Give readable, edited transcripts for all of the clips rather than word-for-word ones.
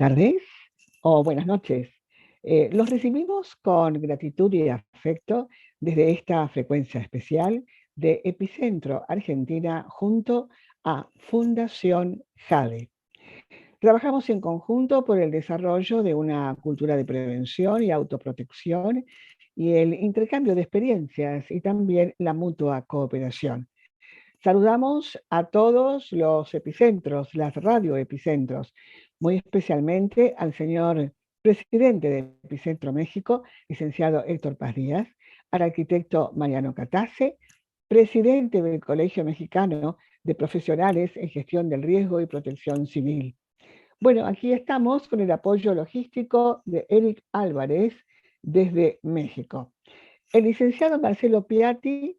tardes o buenas noches. Los recibimos con gratitud y afecto desde esta frecuencia especial de Epicentro Argentina junto a Fundación JADE. Trabajamos en conjunto por el desarrollo de una cultura de prevención y autoprotección y el intercambio de experiencias y también la mutua cooperación. Saludamos a todos los epicentros, las radioepicentros, muy especialmente al señor presidente de Epicentro México, licenciado Héctor Paz Díaz, al arquitecto Mariano Catase, presidente del Colegio Mexicano de Profesionales en Gestión del Riesgo y Protección Civil. Bueno, aquí estamos con el apoyo logístico de Eric Álvarez desde México. El licenciado Marcelo Piatti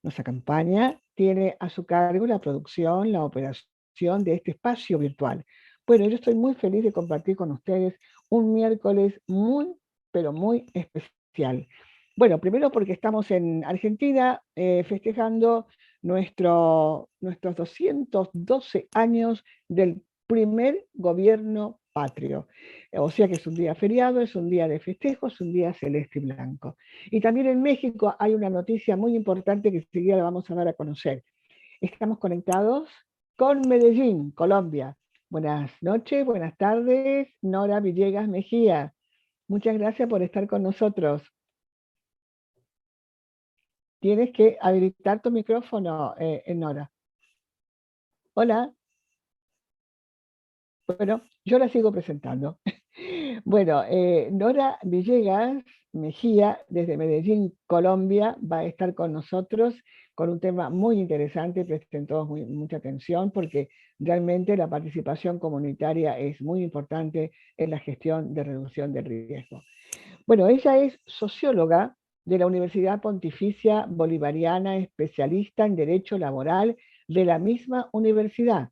nos acompaña, tiene a su cargo la producción, la operación de este espacio virtual. Bueno, yo estoy muy feliz de compartir con ustedes un miércoles muy, pero muy especial. Bueno, primero porque estamos en Argentina festejando nuestros 212 años del primer gobierno patrio. O sea que es un día feriado, es un día de festejo, es un día celeste y blanco. Y también en México hay una noticia muy importante que enseguida la vamos a dar a conocer. Estamos conectados con Medellín, Colombia. Buenas noches, buenas tardes, Nora Villegas Mejía. Muchas gracias por estar con nosotros. Tienes que habilitar tu micrófono, Nora. Hola. Bueno, yo la sigo presentando. Bueno, Nora Villegas Mejía, desde Medellín, Colombia, va a estar con nosotros con un tema muy interesante. Presten todos mucha atención porque realmente la participación comunitaria es muy importante en la gestión de reducción del riesgo. Bueno, ella es socióloga de la Universidad Pontificia Bolivariana, especialista en Derecho Laboral de la misma universidad,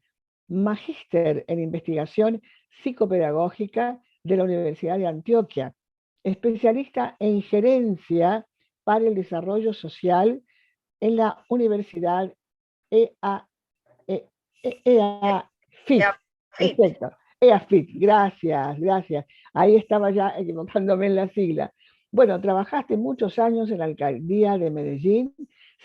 magíster en investigación psicopedagógica de la Universidad de Antioquia, especialista en gerencia para el desarrollo social en la Universidad EAFIT. Perfecto. EAFIT, gracias. Ahí estaba ya equivocándome en la sigla. Bueno, trabajaste muchos años en la alcaldía de Medellín,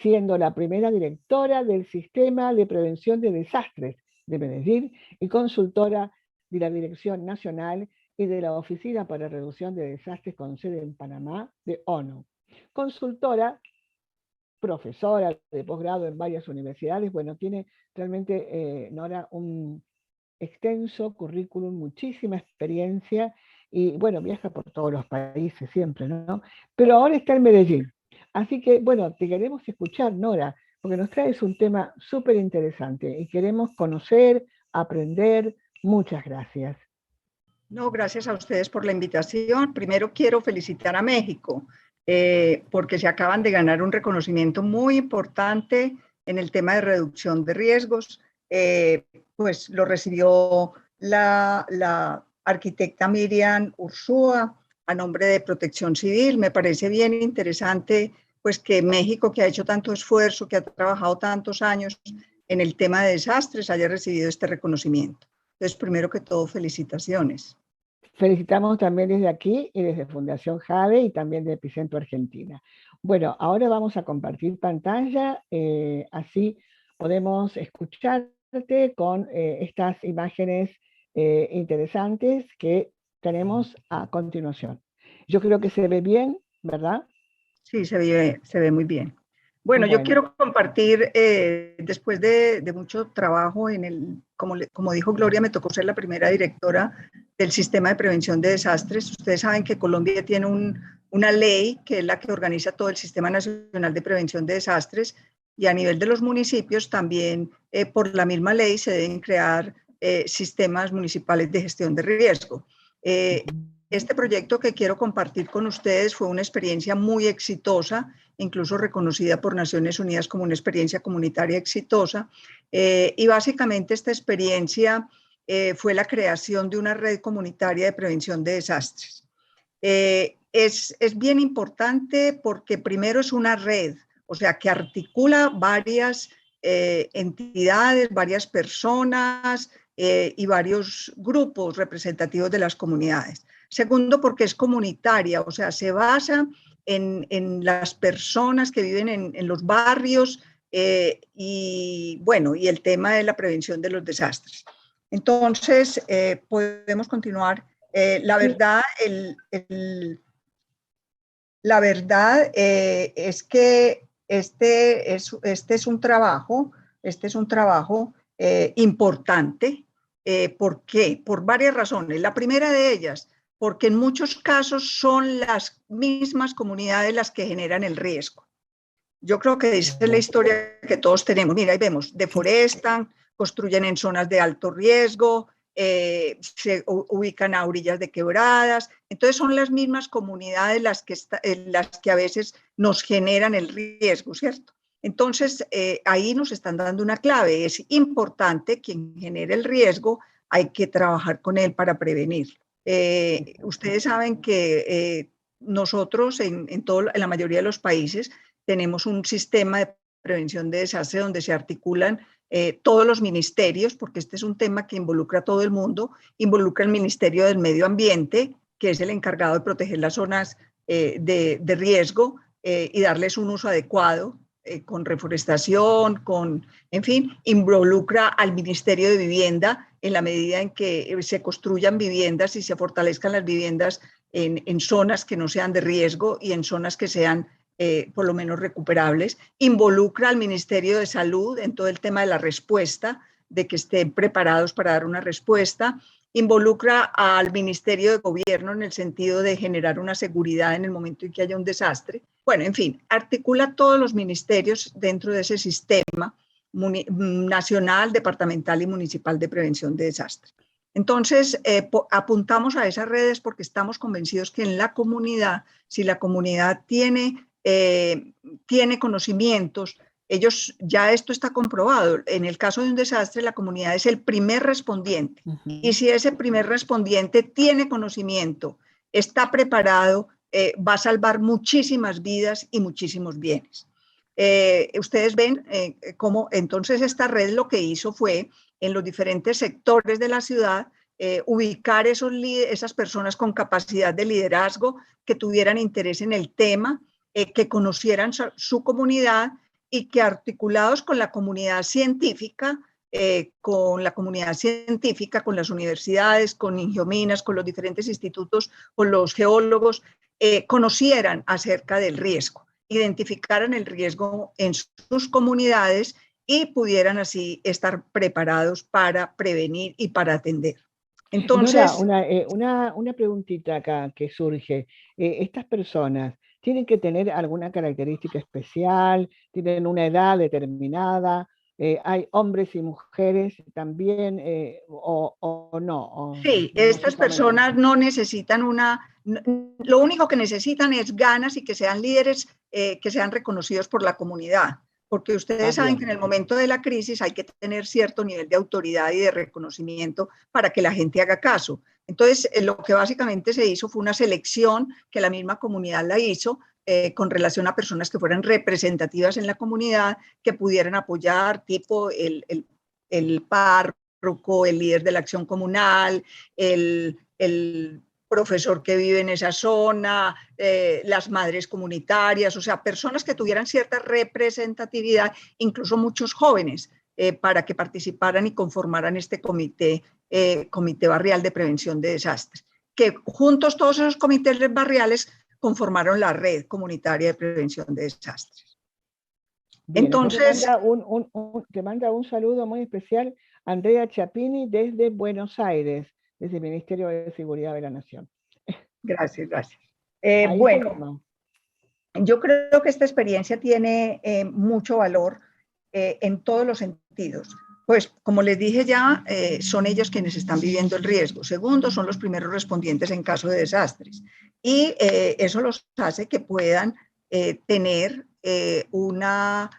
siendo la primera directora del Sistema de Prevención de Desastres de Medellín y consultora de la Dirección Nacional y de la Oficina para Reducción de Desastres con sede en Panamá de ONU. Consultora, profesora de posgrado en varias universidades. Bueno, tiene realmente, Nora, un extenso currículum, muchísima experiencia y bueno, viaja por todos los países siempre, ¿no? Pero ahora está en Medellín. Así que, bueno, te queremos escuchar, Nora, porque nos traes un tema súper interesante y queremos conocer, aprender. Muchas gracias. No, gracias a ustedes por la invitación. Primero quiero felicitar a México porque se acaban de ganar un reconocimiento muy importante en el tema de reducción de riesgos. Pues lo recibió la arquitecta Miriam Ursúa a nombre de Protección Civil. Me parece bien interesante pues que México, que ha hecho tanto esfuerzo, que ha trabajado tantos años en el tema de desastres, haya recibido este reconocimiento. Entonces, primero que todo, felicitaciones. Felicitamos también desde aquí y desde Fundación JADE y también de Epicentro Argentina. Bueno, ahora vamos a compartir pantalla, así podemos escucharte con estas imágenes interesantes que tenemos a continuación. Yo creo que se ve bien, ¿verdad? Sí, se ve muy bien. Bueno, yo quiero compartir, después de mucho trabajo como dijo Gloria, me tocó ser la primera directora del Sistema de Prevención de Desastres. Ustedes saben que Colombia tiene una ley que es la que organiza todo el Sistema Nacional de Prevención de Desastres y a nivel de los municipios también por la misma ley se deben crear sistemas municipales de gestión de riesgo. Este proyecto que quiero compartir con ustedes fue una experiencia muy exitosa, incluso reconocida por Naciones Unidas como una experiencia comunitaria exitosa. Y básicamente esta experiencia fue la creación de una red comunitaria de prevención de desastres. Es bien importante porque primero es una red, o sea, que articula varias entidades, varias personas, y varios grupos representativos de las comunidades. Segundo, porque es comunitaria, o sea, se basa en las personas que viven en los barrios y bueno, y el tema de la prevención de los desastres. Entonces, podemos continuar. La verdad, la verdad es que este es un trabajo importante. ¿Por qué? Por varias razones. La primera de ellas, porque en muchos casos son las mismas comunidades las que generan el riesgo. Yo creo que esa es la historia que todos tenemos. Mira, ahí vemos, deforestan, construyen en zonas de alto riesgo, se ubican a orillas de quebradas. Entonces son las mismas comunidades las que a veces nos generan el riesgo, ¿cierto? Entonces ahí nos están dando una clave. Es importante quien genere el riesgo, hay que trabajar con él para prevenirlo. Ustedes saben que nosotros en la mayoría de los países tenemos un sistema de prevención de desastre donde se articulan todos los ministerios, porque este es un tema que involucra a todo el mundo, involucra el Ministerio del Medio Ambiente, que es el encargado de proteger las zonas de riesgo y darles un uso adecuado, con reforestación, en fin, involucra al Ministerio de Vivienda en la medida en que se construyan viviendas y se fortalezcan las viviendas en zonas que no sean de riesgo y en zonas que sean por lo menos recuperables. Involucra al Ministerio de Salud en todo el tema de la respuesta, de que estén preparados para dar una respuesta. Involucra al Ministerio de Gobierno en el sentido de generar una seguridad en el momento en que haya un desastre. Bueno, en fin, articula todos los ministerios dentro de ese sistema nacional, departamental y municipal de prevención de desastres. Entonces, apuntamos a esas redes porque estamos convencidos que en la comunidad, si la comunidad tiene conocimientos, ya esto está comprobado. En el caso de un desastre, la comunidad es el primer respondiente. Y si ese primer respondiente tiene conocimiento, está preparado, va a salvar muchísimas vidas y muchísimos bienes. Ustedes ven cómo entonces esta red lo que hizo fue, en los diferentes sectores de la ciudad, ubicar esas personas con capacidad de liderazgo que tuvieran interés en el tema, que conocieran su comunidad y que articulados con la comunidad científica, con las universidades, con Ingiominas, con los diferentes institutos, con los geólogos, conocieran acerca del riesgo, identificaran el riesgo en sus comunidades y pudieran así estar preparados para prevenir y para atender. Entonces, Nora, una preguntita acá que surge. ¿Estas personas tienen que tener alguna característica especial? ¿Tienen una edad determinada? ¿Hay hombres y mujeres también o no? Sí, estas personas no necesitan lo único que necesitan es ganas y que sean líderes que sean reconocidos por la comunidad. Porque ustedes saben que en el momento de la crisis hay que tener cierto nivel de autoridad y de reconocimiento para que la gente haga caso. Entonces, lo que básicamente se hizo fue una selección que la misma comunidad la hizo con relación a personas que fueran representativas en la comunidad, que pudieran apoyar, tipo el párroco, el líder de la acción comunal, el profesor que vive en esa zona, las madres comunitarias, o sea, personas que tuvieran cierta representatividad, incluso muchos jóvenes, para que participaran y conformaran este comité barrial de prevención de desastres, que juntos todos esos comités barriales conformaron la red comunitaria de prevención de desastres. Bien, entonces te manda un saludo muy especial Andrea Chapini desde Buenos Aires, desde el Ministerio de Seguridad de la Nación. Gracias, gracias. Bueno, yo creo que esta experiencia tiene mucho valor en todos los sentidos. Pues, como les dije ya, son ellos quienes están viviendo el riesgo. Segundo, son los primeros respondientes en caso de desastres. Y eso los hace que puedan tener una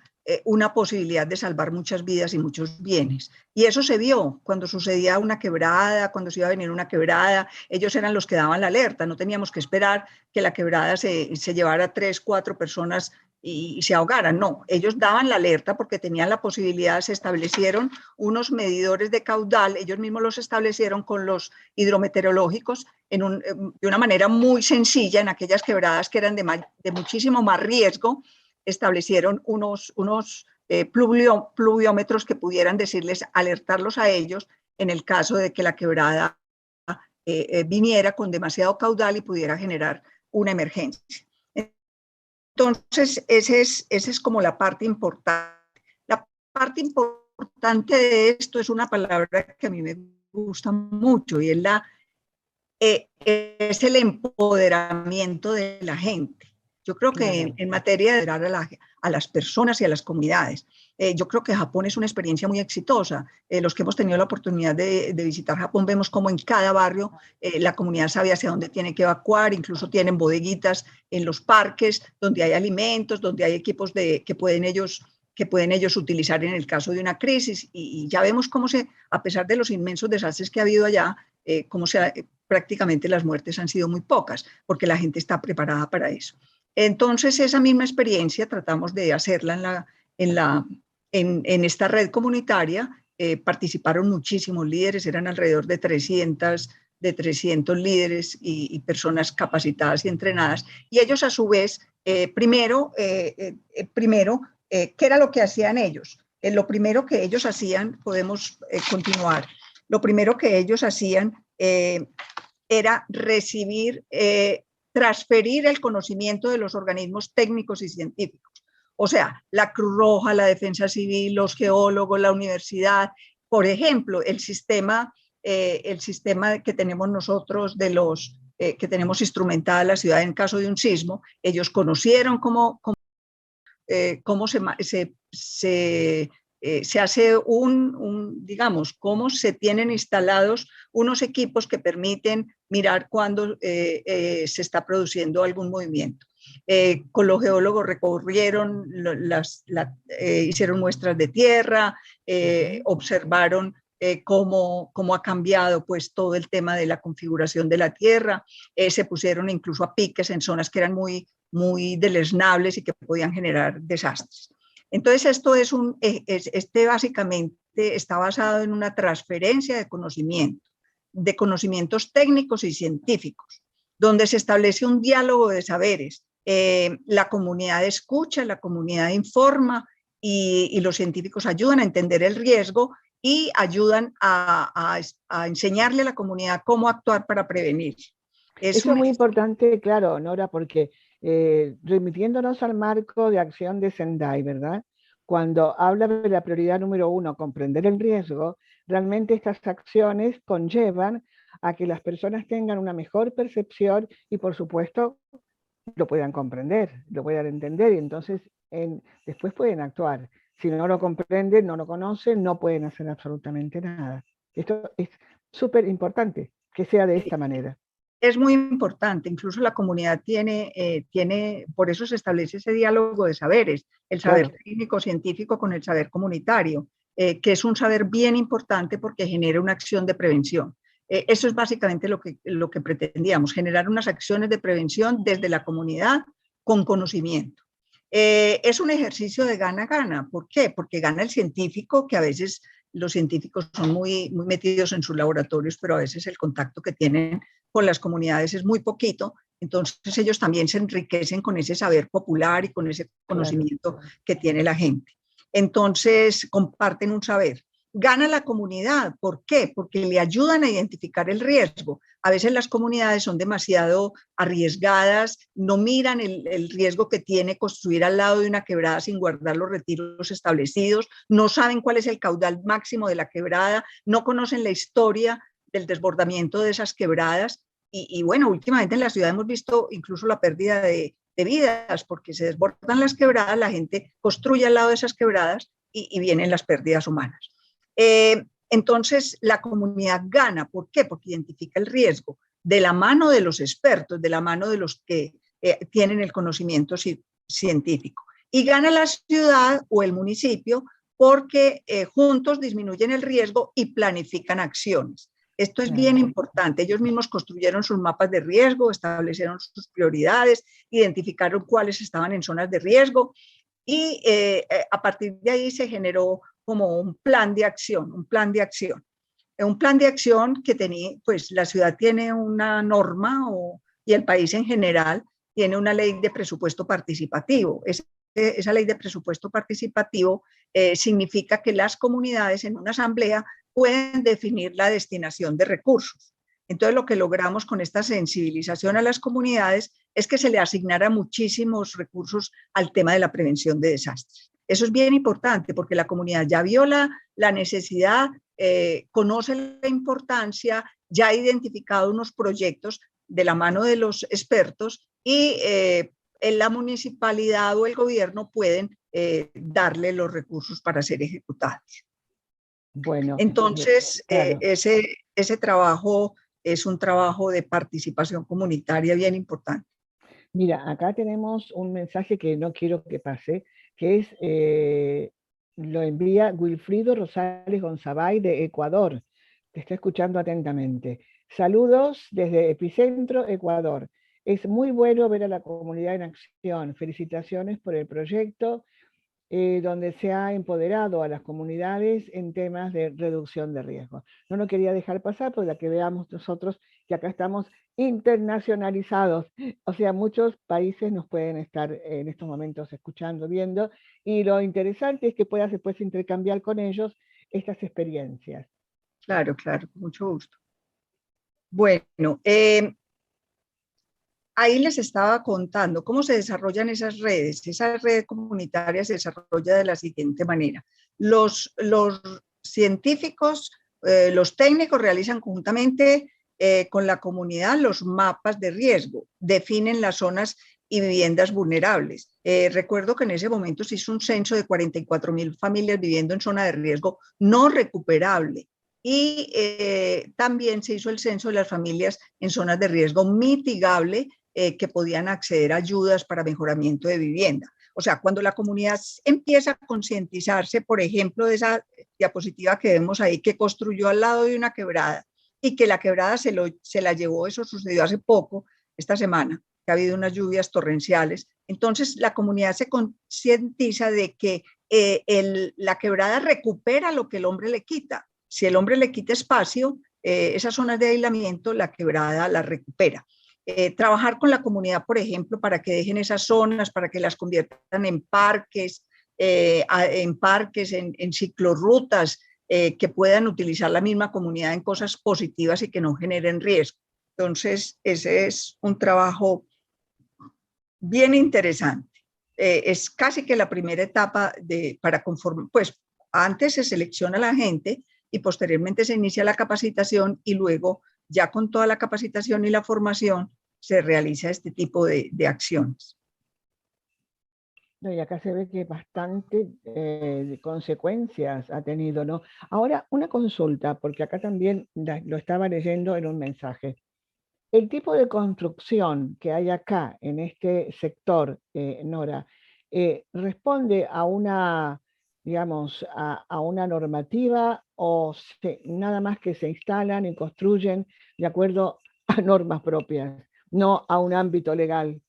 posibilidad de salvar muchas vidas y muchos bienes. Y eso se vio cuando sucedía una quebrada, cuando se iba a venir una quebrada, ellos eran los que daban la alerta, no teníamos que esperar que la quebrada se llevara 3, 4 personas y se ahogaran. No, ellos daban la alerta porque tenían la posibilidad, se establecieron unos medidores de caudal, ellos mismos los establecieron con los hidrometeorológicos de una manera muy sencilla en aquellas quebradas que eran de muchísimo más riesgo, establecieron unos pluviómetros que pudieran decirles, alertarlos a ellos en el caso de que la quebrada viniera con demasiado caudal y pudiera generar una emergencia. Entonces, esa es como la parte importante. La parte importante de esto es una palabra que a mí me gusta mucho y es el empoderamiento de la gente. Yo creo que en materia de empoderar a las personas y a las comunidades, yo creo que Japón es una experiencia muy exitosa. Los que hemos tenido la oportunidad de visitar Japón vemos como en cada barrio la comunidad sabe hacia dónde tiene que evacuar, incluso tienen bodeguitas en los parques donde hay alimentos, donde hay equipos que pueden ellos utilizar en el caso de una crisis, y ya vemos cómo a pesar de los inmensos desastres que ha habido allá, prácticamente las muertes han sido muy pocas, porque la gente está preparada para eso. Entonces, esa misma experiencia tratamos de hacerla en esta red comunitaria. Participaron muchísimos líderes, eran alrededor de 300 líderes y personas capacitadas y entrenadas. Y ellos, a su vez, primero, ¿qué era lo que hacían ellos? Lo primero que ellos hacían, podemos continuar, lo primero que ellos hacían era transferir el conocimiento de los organismos técnicos y científicos. O sea, la Cruz Roja, la Defensa Civil, los geólogos, la universidad. Por ejemplo, el sistema que tenemos nosotros que tenemos instrumentada la ciudad en caso de un sismo, ellos conocieron cómo se hace digamos, cómo se tienen instalados unos equipos que permiten mirar cuando se está produciendo algún movimiento. Con los geólogos recorrieron, hicieron muestras de tierra, observaron cómo ha cambiado pues todo el tema de la configuración de la tierra, se pusieron incluso a piques en zonas que eran muy deleznables y que podían generar desastres. Entonces, este básicamente está basado en una transferencia de conocimientos técnicos y científicos, donde se establece un diálogo de saberes. La comunidad escucha, la comunidad informa y los científicos ayudan a entender el riesgo y ayudan a enseñarle a la comunidad cómo actuar para prevenir. Eso es muy importante, claro, Nora, porque remitiéndonos al marco de acción de Sendai, ¿verdad? Cuando habla de la prioridad número 1, comprender el riesgo, realmente estas acciones conllevan a que las personas tengan una mejor percepción y, por supuesto, lo puedan comprender, lo puedan entender, y entonces después pueden actuar. Si no lo comprenden, no lo conocen, no pueden hacer absolutamente nada. Esto es súper importante, que sea de esta manera. Es muy importante, incluso la comunidad por eso se establece ese diálogo de saberes, el saber técnico científico con el saber comunitario, que es un saber bien importante porque genera una acción de prevención. Eso es básicamente lo que pretendíamos, generar unas acciones de prevención desde la comunidad con conocimiento. Es un ejercicio de gana-gana. ¿Por qué? Porque gana el científico, que a veces los científicos son muy metidos en sus laboratorios, pero a veces el contacto que tienen con las comunidades es muy poquito, entonces ellos también se enriquecen con ese saber popular y con ese conocimiento que tiene la gente. Entonces comparten un saber. Gana la comunidad. ¿Por qué? Porque le ayudan a identificar el riesgo. A veces las comunidades son demasiado arriesgadas, no miran el riesgo que tiene construir al lado de una quebrada sin guardar los retiros establecidos, no saben cuál es el caudal máximo de la quebrada, no conocen la historia del desbordamiento de esas quebradas. Y bueno, últimamente en la ciudad hemos visto incluso la pérdida de vidas, porque se desbordan las quebradas, la gente construye al lado de esas quebradas y vienen las pérdidas humanas. Entonces, la comunidad gana. ¿Por qué? Porque identifica el riesgo de la mano de los expertos, de la mano de los que tienen el conocimiento científico. Y gana la ciudad o el municipio porque juntos disminuyen el riesgo y planifican acciones. Esto es bien importante. Ellos mismos construyeron sus mapas de riesgo, establecieron sus prioridades, identificaron cuáles estaban en zonas de riesgo y a partir de ahí se generó como un plan de acción, un plan de acción. Un plan de acción que tenía, pues la ciudad tiene una norma y el país en general tiene una ley de presupuesto participativo. Esa ley de presupuesto participativo significa que las comunidades en una asamblea pueden definir la destinación de recursos. Entonces, lo que logramos con esta sensibilización a las comunidades es que se le asignara muchísimos recursos al tema de la prevención de desastres. Eso es bien importante porque la comunidad ya vio la necesidad, conoce la importancia, ya ha identificado unos proyectos de la mano de los expertos y en la municipalidad o el gobierno pueden darle los recursos para ser ejecutados. Bueno, entonces, claro. ese trabajo es un trabajo de participación comunitaria bien importante. Mira, acá tenemos un mensaje que no quiero que pase, que es, lo envía Wilfrido Rosales Gonzabay de Ecuador. Te está escuchando atentamente. Saludos desde Epicentro, Ecuador. Es muy bueno ver a la comunidad en acción. Felicitaciones por el proyecto. Donde se ha empoderado a las comunidades en temas de reducción de riesgos. No lo quería dejar pasar para que veamos nosotros que acá estamos internacionalizados. O sea, muchos países nos pueden estar en estos momentos escuchando, viendo, y lo interesante es que puedas después intercambiar con ellos estas experiencias. Claro, claro, con mucho gusto. Bueno, ahí les estaba contando cómo se desarrollan esas redes. Esa red comunitaria se desarrolla de la siguiente manera. Los científicos, los técnicos realizan conjuntamente con la comunidad los mapas de riesgo, definen las zonas y viviendas vulnerables. Recuerdo que en ese momento se hizo un censo de 44.000 familias viviendo en zona de riesgo no recuperable. Y también se hizo el censo de las familias en zonas de riesgo mitigable que podían acceder a ayudas para mejoramiento de vivienda. O sea, cuando la comunidad empieza a concientizarse, por ejemplo, de esa diapositiva que vemos ahí, que construyó al lado de una quebrada y que la quebrada se la llevó, eso sucedió hace poco, esta semana, que ha habido unas lluvias torrenciales. Entonces, la comunidad se concientiza de que la quebrada recupera lo que el hombre le quita. Si el hombre le quita espacio, esas zonas de aislamiento, la quebrada la recupera. Trabajar con la comunidad, por ejemplo, para que dejen esas zonas, para que las conviertan en parques, en ciclorrutas, que puedan utilizar la misma comunidad en cosas positivas y que no generen riesgo. Entonces, ese es un trabajo bien interesante. Es casi que la primera etapa para conformar, pues antes se selecciona a la gente y posteriormente se inicia la capacitación y luego ya con toda la capacitación y la formación se realiza este tipo de acciones. No, y acá se ve que bastante consecuencias ha tenido, ¿no? Ahora, una consulta, porque acá también lo estaba leyendo en un mensaje. El tipo de construcción que hay acá en este sector, Nora, ¿responde a una, digamos, a una normativa o nada más que se instalan y construyen de acuerdo a normas propias, no a un ámbito legal?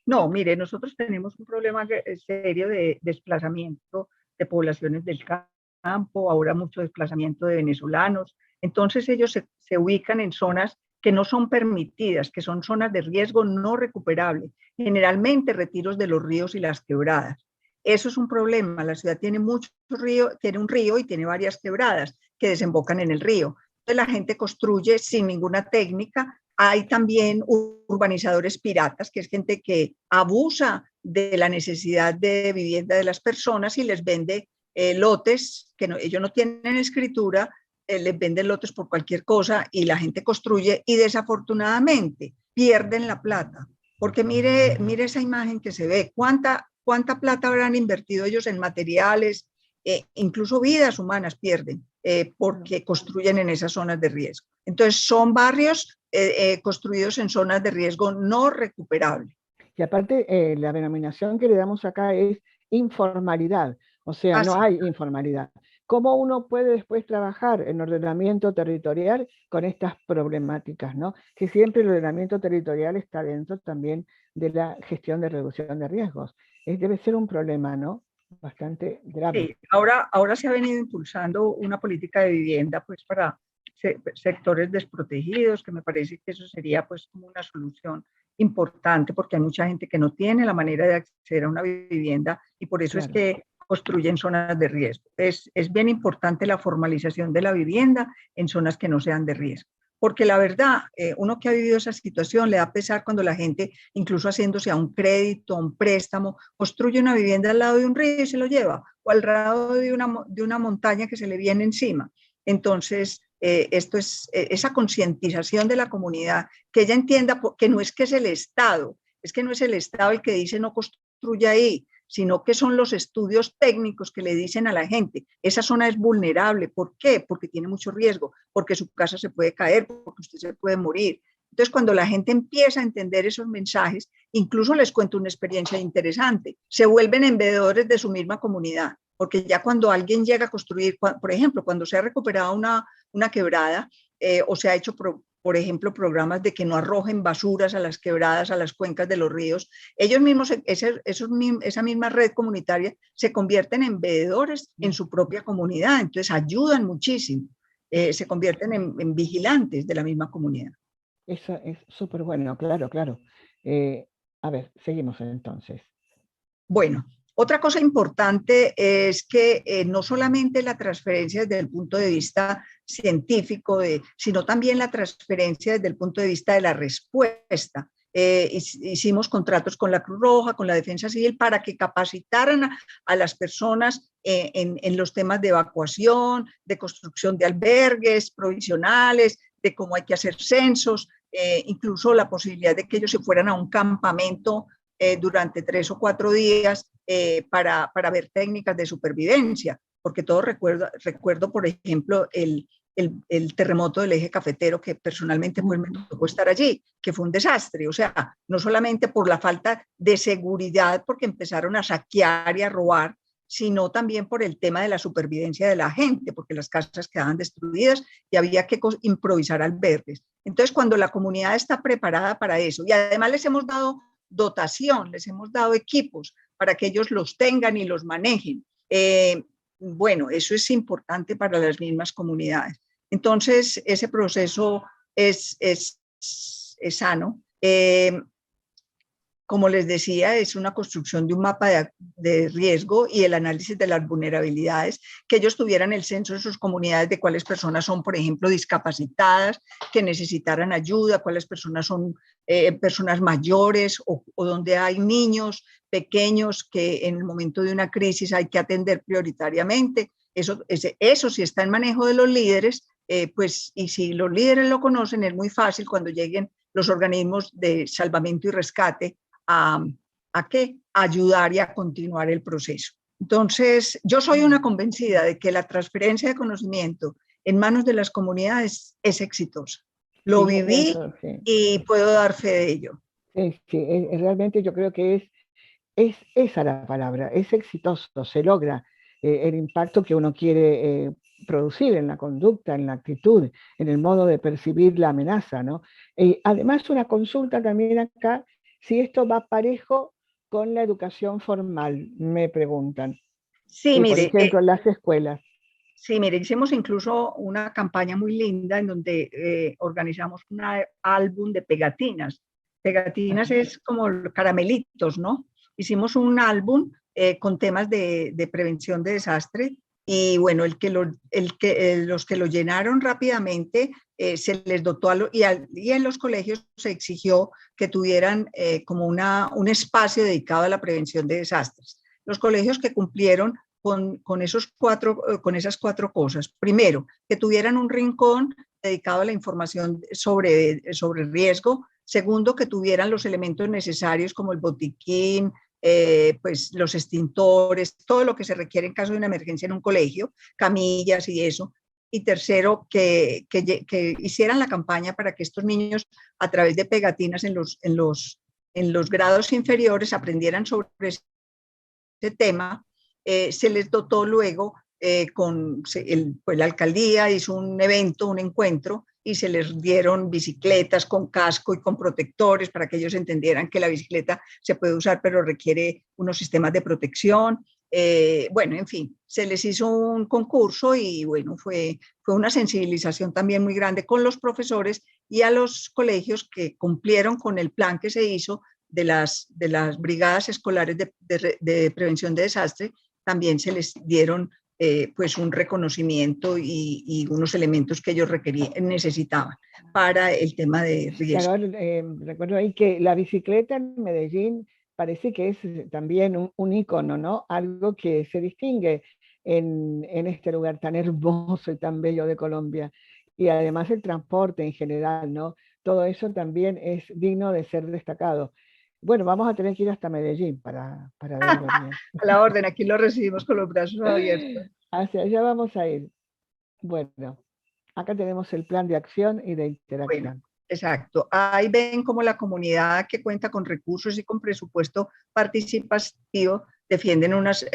No, mire, nosotros tenemos un problema serio de desplazamiento de poblaciones del campo, ahora mucho desplazamiento de venezolanos. Entonces ellos se ubican en zonas que no son permitidas, que son zonas de riesgo no recuperable, generalmente retiros de los ríos y las quebradas. Eso es un problema. La ciudad tiene mucho río, tiene un río y tiene varias quebradas que desembocan en el río. Entonces la gente construye sin ninguna técnica. Hay también urbanizadores piratas, que es gente que abusa de la necesidad de vivienda de las personas y les vende lotes que ellos no tienen escritura, les venden lotes por cualquier cosa y la gente construye y desafortunadamente pierden la plata. Porque mire esa imagen que se ve, cuánta plata habrán invertido ellos en materiales, incluso vidas humanas pierden porque construyen en esas zonas de riesgo. Entonces son barrios construidos en zonas de riesgo no recuperable. Y aparte, la denominación que le damos acá es informalidad, o sea, no hay informalidad. cómo uno puede después trabajar en ordenamiento territorial con estas problemáticas, ¿no? Que siempre el ordenamiento territorial está dentro también de la gestión de reducción de riesgos. Debe ser un problema, ¿no? Bastante grave. Sí, ahora se ha venido impulsando una política de vivienda pues para sectores desprotegidos, que me parece que eso sería pues como una solución importante porque hay mucha gente que no tiene la manera de acceder a una vivienda y por eso es que construyen zonas de riesgo. Es bien importante la formalización de la vivienda en zonas que no sean de riesgo. Porque la verdad, uno que ha vivido esa situación le da pesar cuando la gente, incluso haciéndose a un crédito, a un préstamo, construye una vivienda al lado de un río y se lo lleva, o al lado de una montaña que se le viene encima. Entonces, esto es esa concientización de la comunidad, que ella entienda que no es que es el Estado, es que no es el Estado el que dice no construya ahí, sino que son los estudios técnicos que le dicen a la gente, esa zona es vulnerable. ¿Por qué? Porque tiene mucho riesgo, porque su casa se puede caer, porque usted se puede morir. Entonces, cuando la gente empieza a entender esos mensajes, incluso les cuento una experiencia interesante, se vuelven embededores de su misma comunidad, porque ya cuando alguien llega a construir, por ejemplo, cuando se ha recuperado una quebrada o se ha hecho por ejemplo, programas de que no arrojen basuras a las quebradas, a las cuencas de los ríos. Ellos mismos, esa misma red comunitaria, se convierten en veedores en su propia comunidad, entonces ayudan muchísimo, se convierten en vigilantes de la misma comunidad. Eso es súper bueno, claro, claro. A ver, seguimos entonces. Bueno, otra cosa importante es que no solamente la transferencia desde el punto de vista científico, sino también la transferencia desde el punto de vista de la respuesta. Hicimos contratos con la Cruz Roja, con la Defensa Civil, para que capacitaran a las personas en los temas de evacuación, de construcción de albergues provisionales, de cómo hay que hacer censos, incluso la posibilidad de que ellos se fueran a un campamento durante 3 o 4 días para ver técnicas de supervivencia, porque todo recuerdo por ejemplo, el terremoto del eje cafetero, que personalmente pues, me tocó estar allí, que fue un desastre, o sea, no solamente por la falta de seguridad, porque empezaron a saquear y a robar, sino también por el tema de la supervivencia de la gente, porque las casas quedaban destruidas y había que improvisar albergues. Entonces, cuando la comunidad está preparada para eso, y además les hemos dado dotación, les hemos dado equipos para que ellos los tengan y los manejen. Bueno, eso es importante para las mismas comunidades. Entonces, ese proceso es sano. Como les decía, es una construcción de un mapa de riesgo y el análisis de las vulnerabilidades, que ellos tuvieran el censo de sus comunidades de cuáles personas son, por ejemplo, discapacitadas, que necesitaran ayuda, cuáles personas son personas mayores o donde hay niños pequeños que en el momento de una crisis hay que atender prioritariamente. Eso sí está en manejo de los líderes, pues, y si los líderes lo conocen, es muy fácil cuando lleguen los organismos de salvamento y rescate a qué ayudar y a continuar el proceso. Entonces, yo soy una convencida de que la transferencia de conocimiento en manos de las comunidades es exitosa. Lo viví eso, sí. Y puedo dar fe de ello. Sí, realmente yo creo que es esa la palabra, es exitoso, se logra el impacto que uno quiere producir en la conducta, en la actitud, en el modo de percibir la amenaza, ¿no? Además, una consulta también acá, si esto va parejo con la educación formal, me preguntan. Sí, mire. Por ejemplo, en las escuelas. Sí, mire, hicimos incluso una campaña muy linda en donde organizamos un álbum de pegatinas. Pegatinas es como caramelitos, ¿no? Hicimos un álbum con temas de prevención de desastre y bueno, los que lo llenaron rápidamente se les dotó y en los colegios se exigió que tuvieran como un espacio dedicado a la prevención de desastres. Los colegios que cumplieron con esas 4 cosas. Primero, que tuvieran un rincón dedicado a la información sobre riesgo. Segundo, que tuvieran los elementos necesarios como el botiquín, pues los extintores, todo lo que se requiere en caso de una emergencia en un colegio, camillas y eso. Y tercero, que hicieran la campaña para que estos niños, a través de pegatinas en los grados inferiores, aprendieran sobre ese tema. Se les dotó luego pues la alcaldía hizo un evento, un encuentro, y se les dieron bicicletas con casco y con protectores para que ellos entendieran que la bicicleta se puede usar, pero requiere unos sistemas de protección. Bueno, en fin, se les hizo un concurso y bueno, fue una sensibilización también muy grande con los profesores y a los colegios que cumplieron con el plan que se hizo de las brigadas escolares de prevención de desastre. También se les dieron pues un reconocimiento y unos elementos que ellos necesitaban para el tema de riesgo. Claro, recuerdo ahí que la bicicleta en Medellín parece que es también un ícono, ¿no? Algo que se distingue en este lugar tan hermoso y tan bello de Colombia. Y además el transporte en general, ¿no? Todo eso también es digno de ser destacado. Bueno, vamos a tener que ir hasta Medellín para verlo bien. A la orden, aquí lo recibimos con los brazos abiertos. Hacia allá vamos a ir. Bueno, acá tenemos el plan de acción y de Bueno, interacción. exacto. Ahí ven cómo la comunidad que cuenta con recursos y con presupuesto participativo definen unas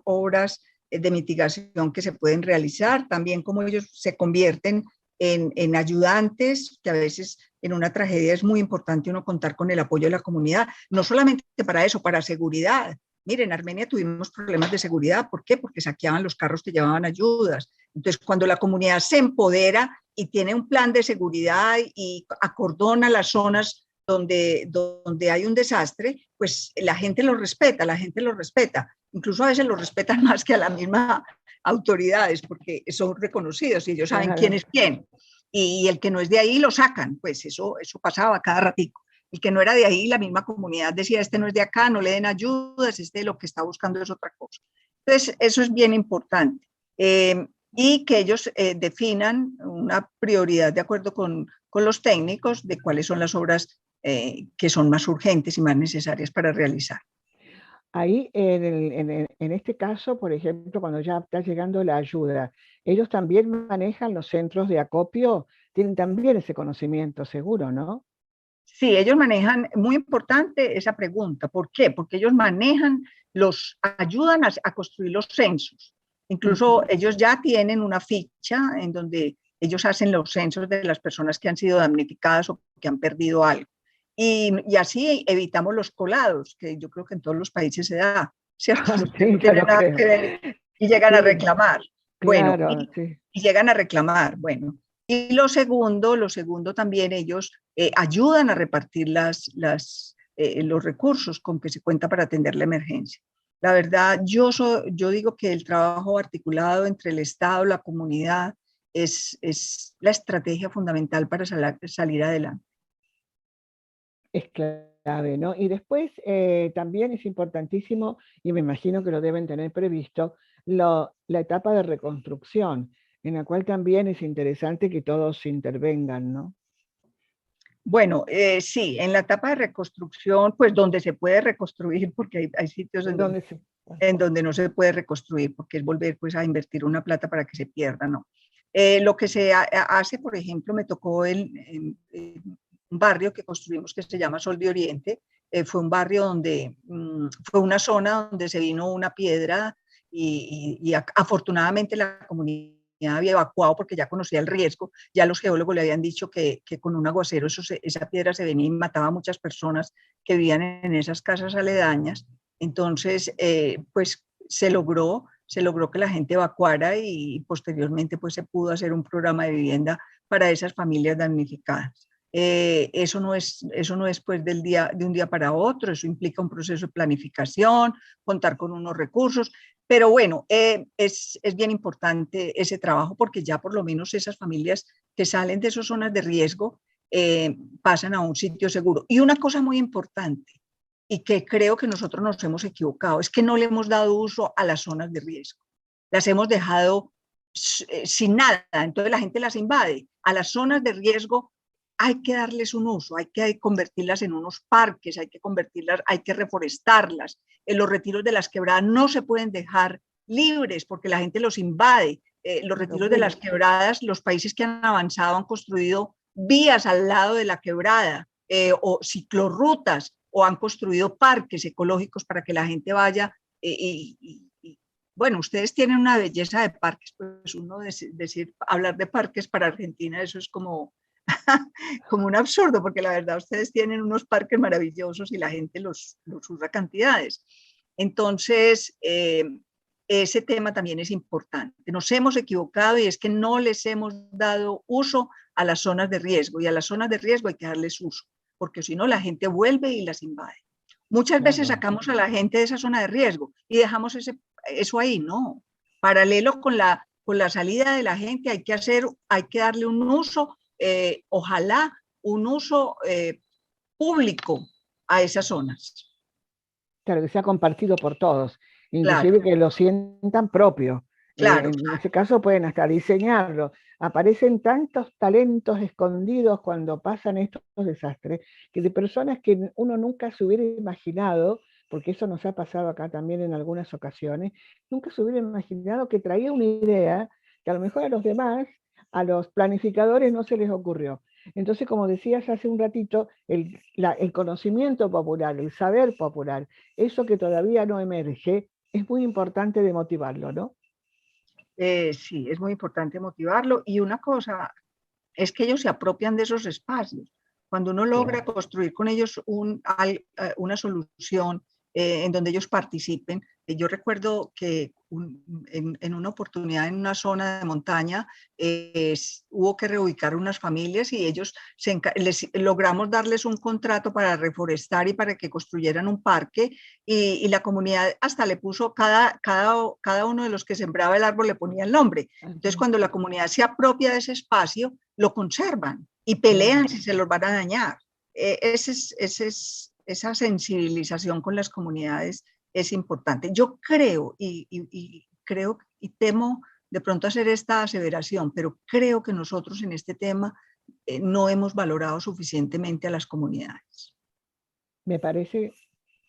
obras de mitigación que se pueden realizar, también cómo ellos se convierten en ayudantes, que a veces en una tragedia es muy importante uno contar con el apoyo de la comunidad, no solamente para eso, para seguridad. Miren, en Armenia tuvimos problemas de seguridad. ¿Por qué? Porque saqueaban los carros que llevaban ayudas. Entonces, cuando la comunidad se empodera y tiene un plan de seguridad y acordona las zonas donde hay un desastre, pues la gente lo respeta, Incluso a veces lo respetan más que a las mismas autoridades porque son reconocidos y ellos saben quién Claro. es quién. Y el que no es de ahí lo sacan, pues eso pasaba cada ratico. El que no era de ahí, la misma comunidad decía, este no es de acá, no le den ayudas, este lo que está buscando es otra cosa. Entonces, eso es bien importante. Y que ellos definan una prioridad de acuerdo con los técnicos de cuáles son las obras que son más urgentes y más necesarias para realizar. Ahí, en este caso, por ejemplo, cuando ya está llegando la ayuda, ellos también manejan los centros de acopio, tienen también ese conocimiento, seguro, ¿no? Sí, ellos manejan, muy importante esa pregunta. ¿Por qué? Porque ellos ayudan a construir los censos. Incluso ellos ya tienen una ficha en donde ellos hacen los censos de las personas que han sido damnificadas o que han perdido algo. Y así evitamos los colados, que yo creo que en todos los países se da, ¿cierto? Que Sí, no ya tienen lo nada creo. que ver y llegan a Sí, reclamar. Bueno, claro, sí. y llegan a reclamar, bueno. Y lo segundo también ellos ayudan a repartir los recursos con que se cuenta para atender la emergencia. La verdad, yo digo que el trabajo articulado entre el Estado, la comunidad, es la estrategia fundamental para salir adelante. Es clave, ¿no? Y después también es importantísimo, y me imagino que lo deben tener previsto, la etapa de reconstrucción, en la cual también es interesante que todos intervengan, ¿no? Bueno, sí, en la etapa de reconstrucción, pues donde se puede reconstruir, porque hay sitios Donde se... en donde no se puede reconstruir, porque es volver pues a invertir una plata para que se pierda, ¿no? Lo que se hace, por ejemplo, me tocó en un barrio que construimos que se llama Sol de Oriente, fue un barrio donde, fue una zona donde se vino una piedra y afortunadamente la comunidad había evacuado porque ya conocía el riesgo, ya los geólogos le habían dicho que con un aguacero esa piedra se venía y mataba a muchas personas que vivían en esas casas aledañas. Entonces, pues se logró que la gente evacuara y posteriormente pues se pudo hacer un programa de vivienda para esas familias damnificadas. Eso no es pues de un día para otro, eso implica un proceso de planificación, contar con unos recursos, pero bueno, es bien importante ese trabajo porque ya por lo menos esas familias que salen de esas zonas de riesgo pasan a un sitio seguro. Y una cosa muy importante, y que creo que nosotros nos hemos equivocado, es que no le hemos dado uso a las zonas de riesgo. Las hemos dejado sin nada, entonces la gente las invade. A las zonas de riesgo hay que darles un uso, hay que convertirlas en unos parques, hay que reforestarlas. En los retiros de las quebradas no se pueden dejar libres porque la gente los invade. Los retiros de las quebradas, los países que han avanzado han construido vías al lado de la quebrada o ciclorrutas o han construido parques ecológicos para que la gente vaya bueno, ustedes tienen una belleza de parques, pues uno decir, hablar de parques para Argentina, eso es como, como un absurdo, porque la verdad ustedes tienen unos parques maravillosos y la gente los usa cantidades. Entonces, ese tema también es importante. Nos hemos equivocado y es que no les hemos dado uso a las zonas de riesgo, y a las zonas de riesgo hay que darles uso, porque si no la gente vuelve y las invade. Muchas veces Claro. sacamos a la gente de esa zona de riesgo y dejamos eso ahí, no. Paralelo con la salida de la gente hay que darle un uso, ojalá un uso público a esas zonas. Claro, que sea compartido por todos, Claro, inclusive que lo sientan propio. claro, En ese caso pueden hasta diseñarlo. Aparecen tantos talentos escondidos cuando pasan estos desastres, que de personas que uno nunca se hubiera imaginado, porque eso nos ha pasado acá también en algunas ocasiones, nunca se hubiera imaginado que traía una idea que a lo mejor a los demás, a los planificadores no se les ocurrió. Entonces, como decías hace un ratito, el conocimiento popular, el saber popular, eso que todavía no emerge, es muy importante de motivarlo, ¿no? sí, es muy importante motivarlo. Y una cosa es que ellos se apropian de esos espacios. Cuando uno logra Claro. construir con ellos una solución en donde ellos participen. Yo recuerdo que en una oportunidad en una zona de montaña hubo que reubicar unas familias y ellos logramos darles un contrato para reforestar y para que construyeran un parque y la comunidad hasta le puso, cada uno de los que sembraba el árbol le ponía el nombre. Entonces, Ajá. cuando la comunidad se apropia de ese espacio, lo conservan y pelean Claro. si se los van a dañar. Esa sensibilización con las comunidades es importante. Yo creo y creo y temo de pronto hacer esta aseveración, pero creo que nosotros en este tema no hemos valorado suficientemente a las comunidades. Me parece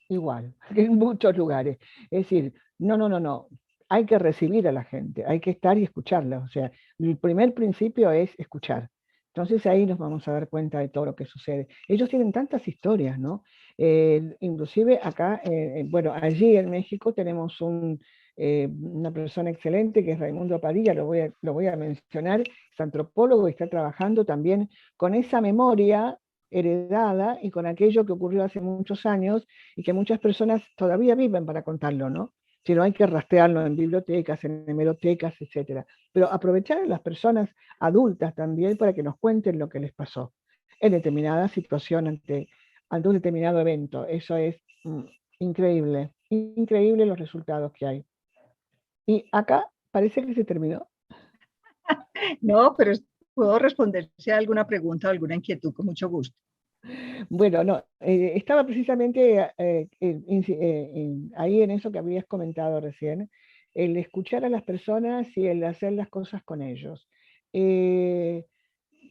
igual, en muchos lugares. Es decir, no, no, no, no. Hay que recibir a la gente, hay que estar y escucharla. O sea, el primer principio es escuchar. Entonces ahí nos vamos a dar cuenta de todo lo que sucede. Ellos tienen tantas historias, ¿no? Inclusive acá, bueno, allí en México tenemos una persona excelente que es Raimundo Padilla, lo voy a mencionar, es antropólogo y está trabajando también con esa memoria heredada y con aquello que ocurrió hace muchos años y que muchas personas todavía viven para contarlo, ¿no? Si no hay que rastrearlo en bibliotecas, en hemerotecas, etcétera. Pero aprovechar a las personas adultas también para que nos cuenten lo que les pasó en determinada situación ante un determinado evento. Eso es increíble, increíble los resultados que hay. Y acá parece que se terminó. No, pero puedo responder si hay alguna pregunta o alguna inquietud con mucho gusto. Bueno, no, estaba precisamente ahí en eso que habías comentado recién, el escuchar a las personas y el hacer las cosas con ellos. Eh,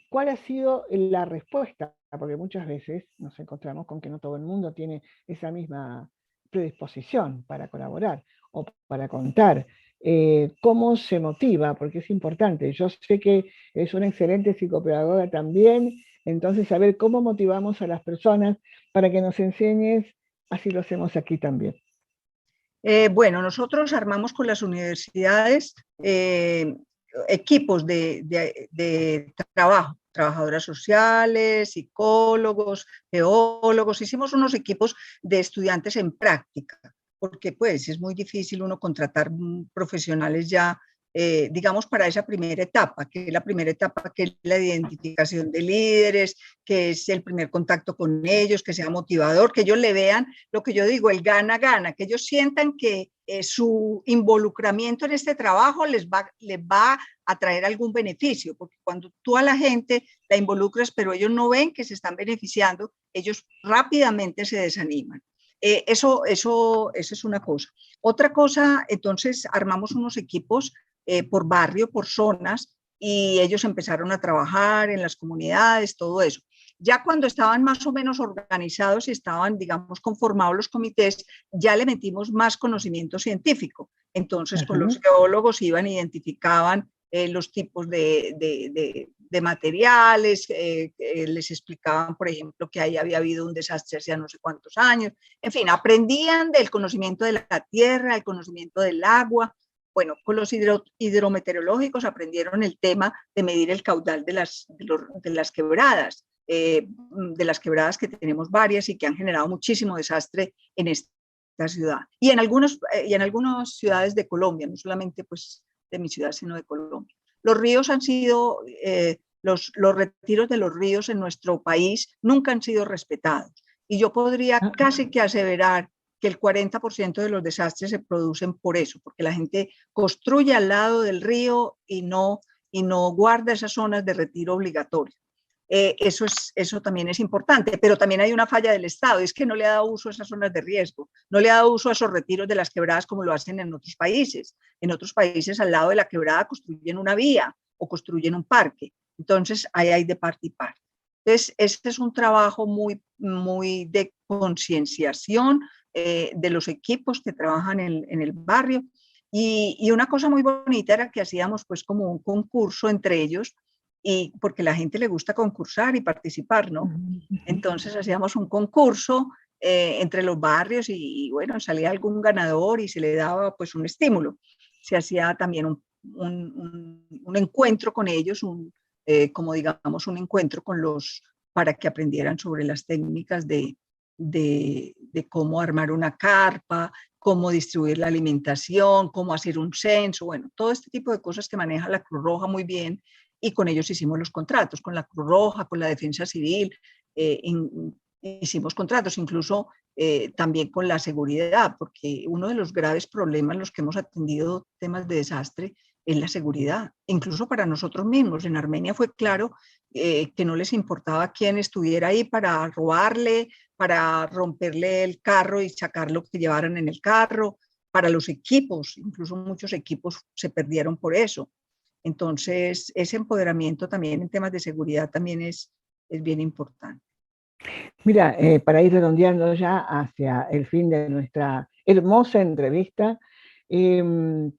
¿Cuál ha sido la respuesta? Porque muchas veces nos encontramos con que no todo el mundo tiene esa misma predisposición para colaborar o para contar. ¿Cómo se motiva? Porque es importante. Yo sé que es una excelente psicopedagoga también, entonces saber cómo motivamos a las personas para que nos enseñes, así lo hacemos aquí también. Bueno, nosotros armamos con las universidades equipos de trabajo, trabajadoras sociales, psicólogos, geólogos. Hicimos unos equipos de estudiantes en práctica, porque pues es muy difícil uno contratar profesionales ya, digamos, para esa primera etapa, que es la primera etapa, que es la identificación de líderes, que es el primer contacto con ellos, que sea motivador, que ellos le vean lo que yo digo, el gana-gana, que ellos sientan que su involucramiento en este trabajo les va a traer algún beneficio, porque cuando tú a la gente la involucras, pero ellos no ven que se están beneficiando, ellos rápidamente se desaniman. Eso es una cosa. Otra cosa, entonces armamos unos equipos por barrio, por zonas, y ellos empezaron a trabajar en las comunidades, todo eso. Ya cuando estaban más o menos organizados y estaban, digamos, conformados los comités, ya le metimos más conocimiento científico. Entonces, con los Ajá. geólogos iban, identificaban los tipos de materiales, les explicaban, por ejemplo, que ahí había habido un desastre hace no sé cuántos años. En fin, aprendían del conocimiento de la tierra, el conocimiento del agua, Bueno, con los hidrometeorológicos aprendieron el tema de medir el caudal de las quebradas, de las quebradas que tenemos varias y que han generado muchísimo desastre en esta ciudad. Y en algunas ciudades de Colombia, no solamente pues de mi ciudad, sino de Colombia. Los ríos han sido, los retiros de los ríos en nuestro país nunca han sido respetados. Y yo podría casi que aseverar que el 40% de los desastres se producen por eso, porque la gente construye al lado del río y no guarda esas zonas de retiro obligatorio. Eso también es importante, pero también hay una falla del Estado, es que no le ha dado uso a esas zonas de riesgo, no le ha dado uso a esos retiros de las quebradas como lo hacen en otros países. En otros países al lado de la quebrada construyen una vía o construyen un parque, entonces ahí hay de parte y parte. Entonces, este es un trabajo muy de concienciación de los equipos que trabajan en el barrio. Y una cosa muy bonita era que hacíamos pues como un concurso entre ellos, y porque a la gente le gusta concursar y participar, ¿no? Entonces hacíamos un concurso entre los barrios y bueno, salía algún ganador y se le daba pues un estímulo. Se hacía también un encuentro con ellos, como digamos un encuentro con para que aprendieran sobre las técnicas de cómo armar una carpa, cómo distribuir la alimentación, cómo hacer un censo, bueno, todo este tipo de cosas que maneja la Cruz Roja muy bien, y con ellos hicimos los contratos, con la Cruz Roja, con la Defensa Civil, hicimos contratos, incluso también con la seguridad, porque uno de los graves problemas, los que hemos atendido temas de desastre, es la seguridad, incluso para nosotros mismos. En Armenia fue claro que no les importaba quién estuviera ahí para robarle, para romperle el carro y sacar lo que llevaran en el carro, para los equipos, incluso muchos equipos se perdieron por eso. Entonces, ese empoderamiento también en temas de seguridad también es bien importante. Mira, para ir redondeando ya hacia el fin de nuestra hermosa entrevista, el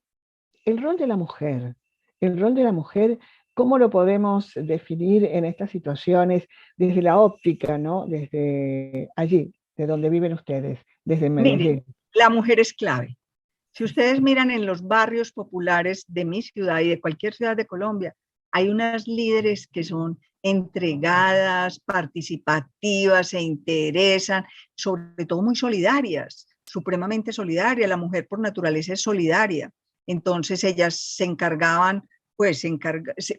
rol de la mujer, el rol de la mujer, ¿cómo lo podemos definir en estas situaciones desde la óptica, ¿no? Desde allí, de donde viven ustedes, desde Medellín? Miren, la mujer es clave. Si ustedes miran en los barrios populares de mi ciudad y de cualquier ciudad de Colombia, hay unas líderes que son entregadas, participativas, se interesan, sobre todo muy solidarias, supremamente solidarias. La mujer por naturaleza es solidaria. Entonces ellas se encargaban, pues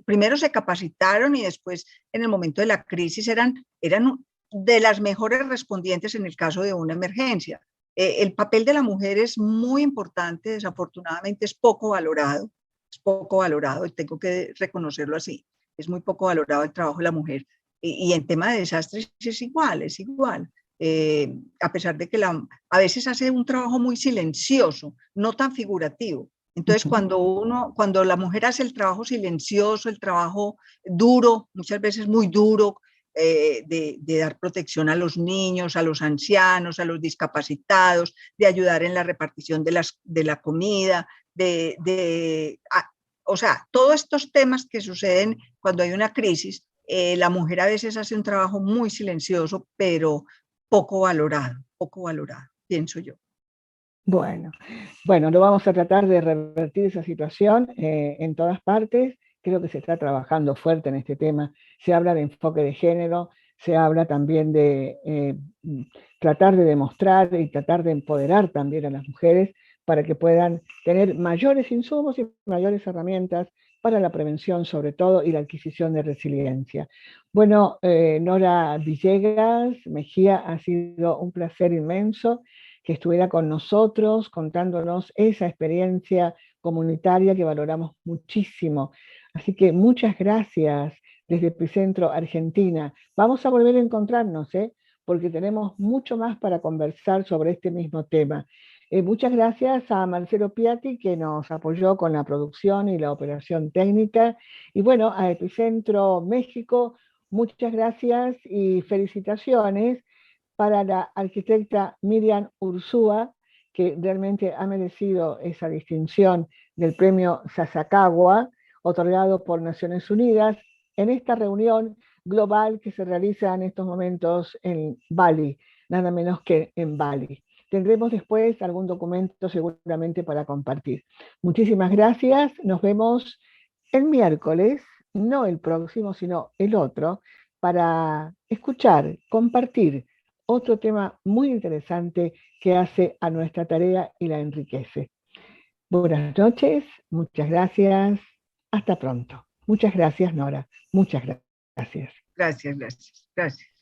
primero se capacitaron y después en el momento de la crisis eran de las mejores respondientes en el caso de una emergencia. El papel de la mujer es muy importante, desafortunadamente es poco valorado y tengo que reconocerlo así, es muy poco valorado el trabajo de la mujer. Y en tema de desastres es igual, es igual. A pesar de que a veces hace un trabajo muy silencioso, no tan figurativo. Entonces, cuando la mujer hace el trabajo silencioso, el trabajo duro, muchas veces muy duro, de dar protección a los niños, a los ancianos, a los discapacitados, de ayudar en la repartición de la comida, o sea, todos estos temas que suceden cuando hay una crisis, la mujer a veces hace un trabajo muy silencioso, pero poco valorado, pienso yo. Bueno, no vamos a tratar de revertir esa situación en todas partes. Creo que se está trabajando fuerte en este tema. Se habla de enfoque de género, se habla también de tratar de demostrar y tratar de empoderar también a las mujeres para que puedan tener mayores insumos y mayores herramientas para la prevención sobre todo y la adquisición de resiliencia. Bueno, Nora Villegas Mejía, ha sido un placer inmenso que estuviera con nosotros contándonos esa experiencia comunitaria que valoramos muchísimo. Así que muchas gracias desde Epicentro Argentina. Vamos a volver a encontrarnos, porque tenemos mucho más para conversar sobre este mismo tema. Muchas gracias a Marcelo Piatti, que nos apoyó con la producción y la operación técnica. Y bueno, a Epicentro México, muchas gracias y felicitaciones para la arquitecta Miriam Ursúa, que realmente ha merecido esa distinción del premio Sasakawa, otorgado por Naciones Unidas, en esta reunión global que se realiza en estos momentos en Bali, nada menos que en Bali. tendremos después algún documento seguramente para compartir. Muchísimas gracias, nos vemos el miércoles, no el próximo, sino el otro, para escuchar, compartir otro tema muy interesante que hace a nuestra tarea y la enriquece. Buenas noches, muchas gracias, hasta pronto. Muchas gracias, Nora, muchas gracias. Gracias, gracias, gracias.